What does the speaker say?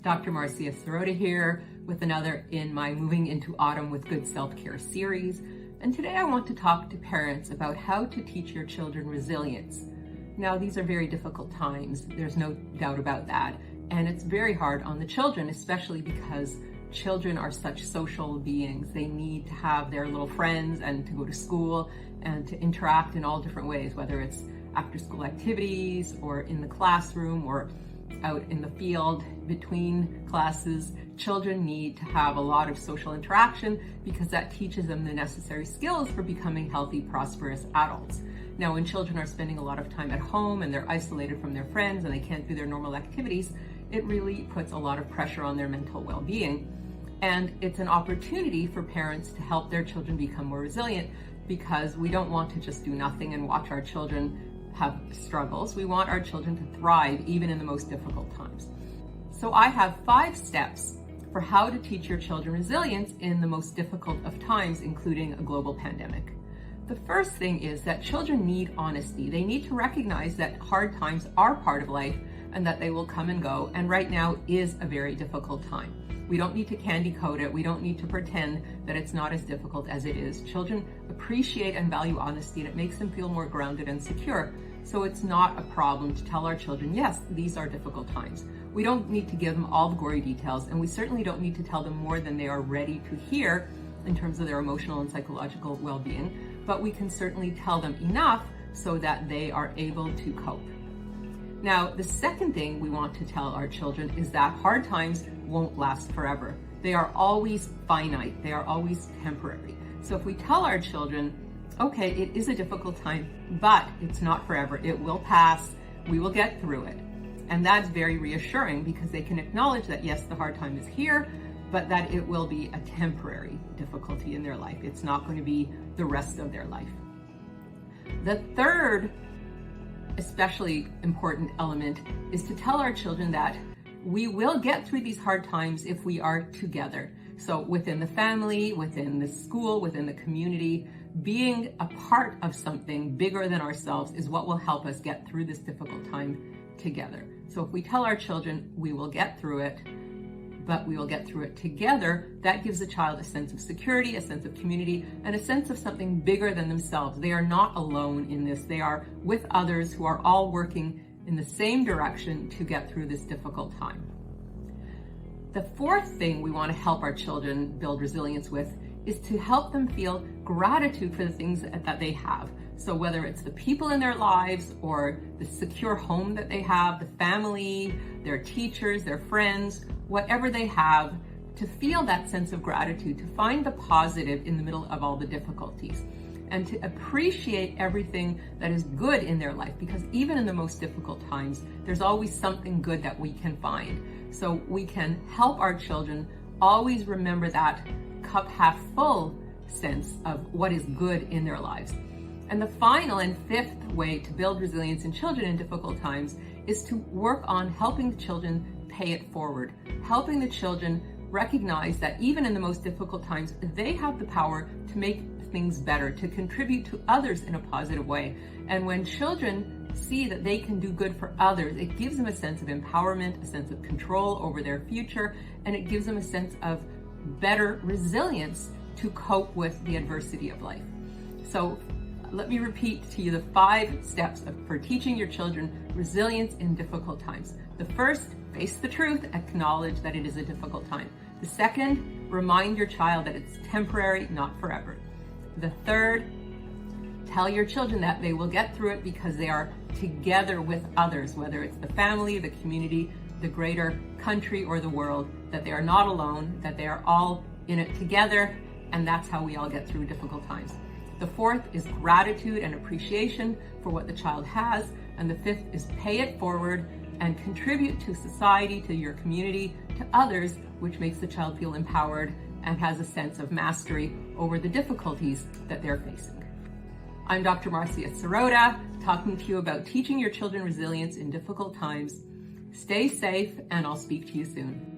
Dr. Marcia Sirota here with another in my Moving into Autumn with Good Self-Care series. And today I want to talk to parents about how to teach your children resilience. Now, these are very difficult times. There's no doubt about that. And it's very hard on the children, especially because children are such social beings. They need to have their little friends and to go to school and to interact in all different ways, whether it's after school activities or in the classroom or out in the field between classes. Children need to have a lot of social interaction because that teaches them the necessary skills for becoming healthy, prosperous adults. Now, when children are spending a lot of time at home and they're isolated from their friends and they can't do their normal activities, it really puts a lot of pressure on their mental well-being. And it's an opportunity for parents to help their children become more resilient, because we don't want to just do nothing and watch our children have struggles. We want our children to thrive even in the most difficult times. So I have 5 steps for how to teach your children resilience in the most difficult of times, including a global pandemic. The first thing is that children need honesty. They need to recognize that hard times are part of life and that they will come and go. And right now is a very difficult time. We don't need to candy coat it. We don't need to pretend that it's not as difficult as it is. Children appreciate and value honesty, and it makes them feel more grounded and secure. So it's not a problem to tell our children, yes, these are difficult times. We don't need to give them all the gory details, and we certainly don't need to tell them more than they are ready to hear in terms of their emotional and psychological well-being, but we can certainly tell them enough so that they are able to cope. Now, the second thing we want to tell our children is that hard times won't last forever. They are always finite. They are always temporary. So if we tell our children, okay, it is a difficult time, but it's not forever. It will pass. We will get through it. And that's very reassuring, because they can acknowledge that, yes, the hard time is here, but that it will be a temporary difficulty in their life. It's not going to be the rest of their life. The third especially important element is to tell our children that we will get through these hard times if we are together. So within the family, within the school, within the community, being a part of something bigger than ourselves is what will help us get through this difficult time together. So if we tell our children we will get through it, but we will get through it together, that gives a child a sense of security, a sense of community, and a sense of something bigger than themselves. They are not alone in this. They are with others who are all working in the same direction to get through this difficult time. The fourth thing we want to help our children build resilience with is to help them feel gratitude for the things that they have. So whether it's the people in their lives or the secure home that they have, the family, their teachers, their friends, whatever they have, to feel that sense of gratitude, to find the positive in the middle of all the difficulties, and to appreciate everything that is good in their life, because even in the most difficult times, there's always something good that we can find. So we can help our children always remember that cup half full sense of what is good in their lives. And the final and fifth way to build resilience in children in difficult times is to work on helping the children pay it forward, helping the children recognize that even in the most difficult times, they have the power to make things better, to contribute to others in a positive way. And when children see that they can do good for others, it gives them a sense of empowerment, a sense of control over their future, and it gives them a sense of better resilience to cope with the adversity of life. So let me repeat to you the 5 steps for teaching your children resilience in difficult times. The first, face the truth, acknowledge that it is a difficult time. The second, remind your child that it's temporary, not forever. The third, tell your children that they will get through it because they are together with others, whether it's the family, the community, the greater country, or the world, that they are not alone, that they are all in it together, and that's how we all get through difficult times. The fourth is gratitude and appreciation for what the child has, and the fifth is pay it forward and contribute to society, to your community, to others, which makes the child feel empowered and has a sense of mastery over the difficulties that they're facing. I'm Dr. Marcia Sirota, talking to you about teaching your children resilience in difficult times. Stay safe, and I'll speak to you soon.